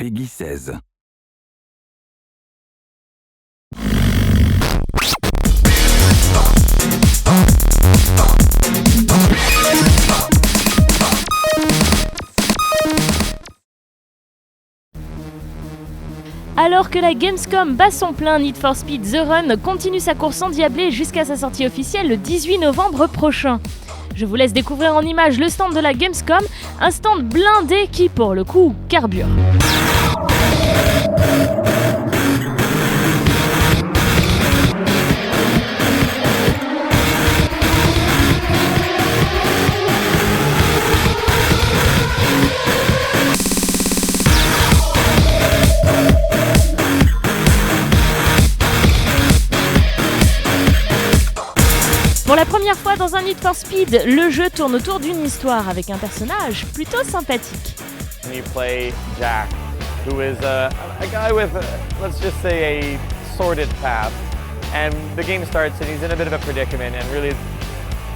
Peggy 16. Alors que la GamesCom bat son plein, Need for Speed The Run continue sa course endiablée jusqu'à sa sortie officielle le 18 novembre prochain. Je vous laisse découvrir en images le stand de la Gamescom, un stand blindé qui, pour le coup, carbure. Pour la première fois dans un Need for Speed, le jeu tourne autour d'une histoire avec un personnage plutôt sympathique. You play Jack, who is a guy with, let's just say, a sordid past. And the game starts and he's in a bit of a predicament, and really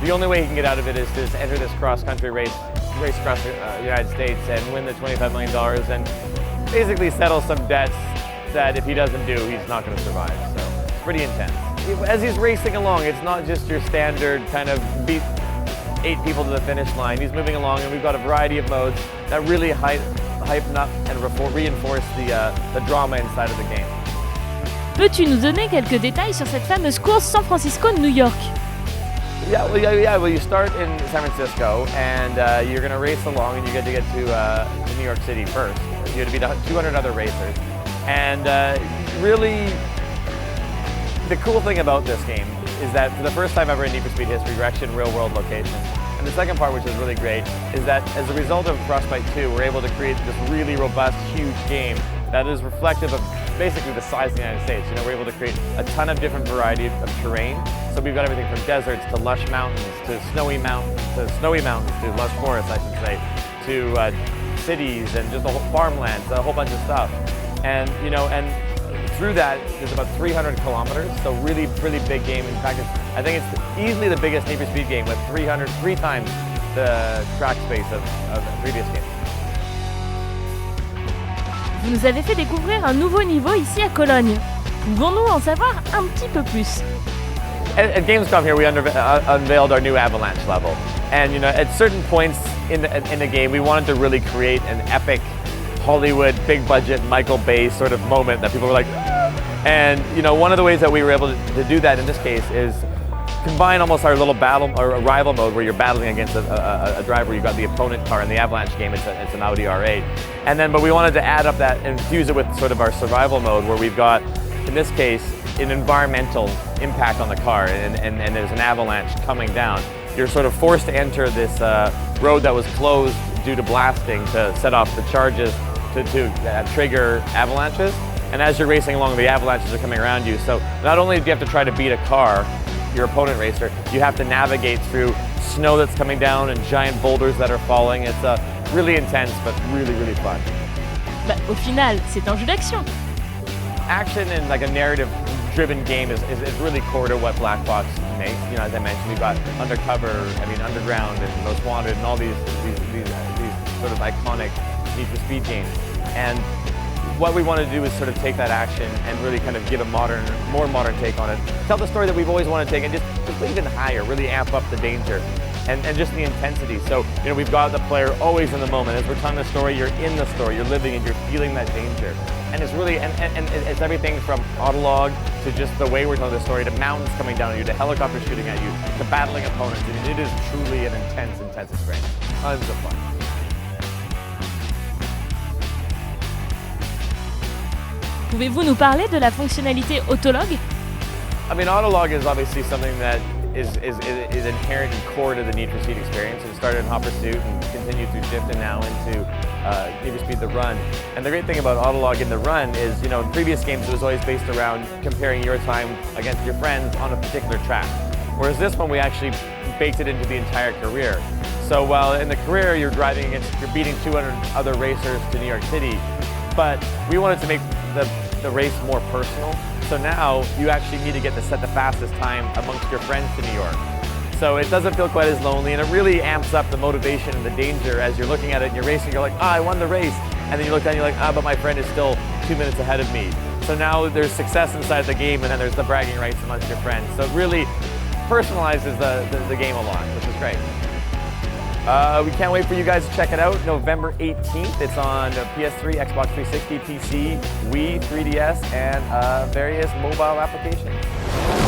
the only way he can get out of it is to enter this cross-country race across the United States and win the $25 million and basically settle some debts that if he doesn't do, he's not going to survive. So it's pretty intense. As he's racing along, it's not just your standard kind of beat 8 people to the finish line. He's moving along, and we've got a variety of modes that really hype up and reinforce the drama inside of the game. Peux-tu nous donner quelques détails sur cette fameuse course San Francisco-New York? Well, you start in San Francisco, and you're going to race along, and you get to New York City first. You have to beat 200 other racers, and really. The cool thing about this game is that for the first time ever in Need for Speed history, we're actually in real-world locations. And the second part, which is really great, is that as a result of Frostbite 2, we're able to create this really robust, huge game that is reflective of basically the size of the United States. You know, we're able to create a ton of different variety of terrain. So we've got everything from deserts to lush mountains to snowy mountains to lush forests, I should say, to cities and just a whole farmlands, a whole bunch of stuff. And you know, and through that, there's about 300 kilometers, so really big game. In fact, I think it's easily the biggest Need for Speed game with 3 times the track space of the previous game. Vous nous avez fait découvrir un nouveau niveau ici à Cologne. Pouvons-nous en savoir un petit peu plus? At Gamescom here, we unveiled our new Avalanche level, and you know, at certain points in the game, we wanted to really create an epic Hollywood, big budget, Michael Bay sort of moment that people were like, and you know, one of the ways that we were able to do that in this case is combine almost our little battle or a rival mode where you're battling against a driver. You've got the opponent car in the Avalanche game. It's an Audi R8, and then but we wanted to add up that and fuse it with sort of our survival mode where we've got, in this case, an environmental impact on the car, and there's an avalanche coming down. You're sort of forced to enter this road that was closed due to blasting to set off the charges to trigger avalanches, and as you're racing along, the avalanches are coming around you. So not only do you have to try to beat a car, your opponent racer, you have to navigate through snow that's coming down and giant boulders that are falling. It's really intense, but really fun. Bah, au final, c'est un jeu d'action. Action and like a narrative-driven game is really core to what Black Box makes. You know, as I mentioned, we've got Underground, and Most Wanted, and all these sort of iconic Need for Speed games. And what we want to do is sort of take that action and really kind of give a more modern take on it. Tell the story that we've always wanted to take and just even higher, really amp up the danger and just the intensity. So, you know, we've got the player always in the moment. As we're telling the story, you're in the story, you're living and you're feeling that danger. And it's really, and it's everything from autolog to just the way we're telling the story, to mountains coming down on you, to helicopters shooting at you, to battling opponents. I mean, it is truly an intense experience. Tons of fun. Pouvez-vous nous parler de la fonctionnalité autolog? I mean, autolog is obviously something that is inherent and core to the Need for Speed experience. It started in Hot Pursuit and continued through Shift and now into Need for Speed The Run. And the great thing about autolog in The Run is, you know, in previous games it was always based around comparing your time against your friends on a particular track. Whereas this one, we actually baked it into the entire career. So while in the career you're beating 200 other racers to New York City, but we wanted to make the race more personal. So now you actually need to get to set the fastest time amongst your friends to New York. So it doesn't feel quite as lonely, and it really amps up the motivation and the danger as you're looking at it and you're racing. You're like, I won the race. And then you look down and you're like, but my friend is still 2 minutes ahead of me. So now there's success inside the game, and then there's the bragging rights amongst your friends. So it really personalizes the game a lot, which is great. We can't wait for you guys to check it out. November 18th. It's on PS3, Xbox 360, PC, Wii, 3DS, and various mobile applications.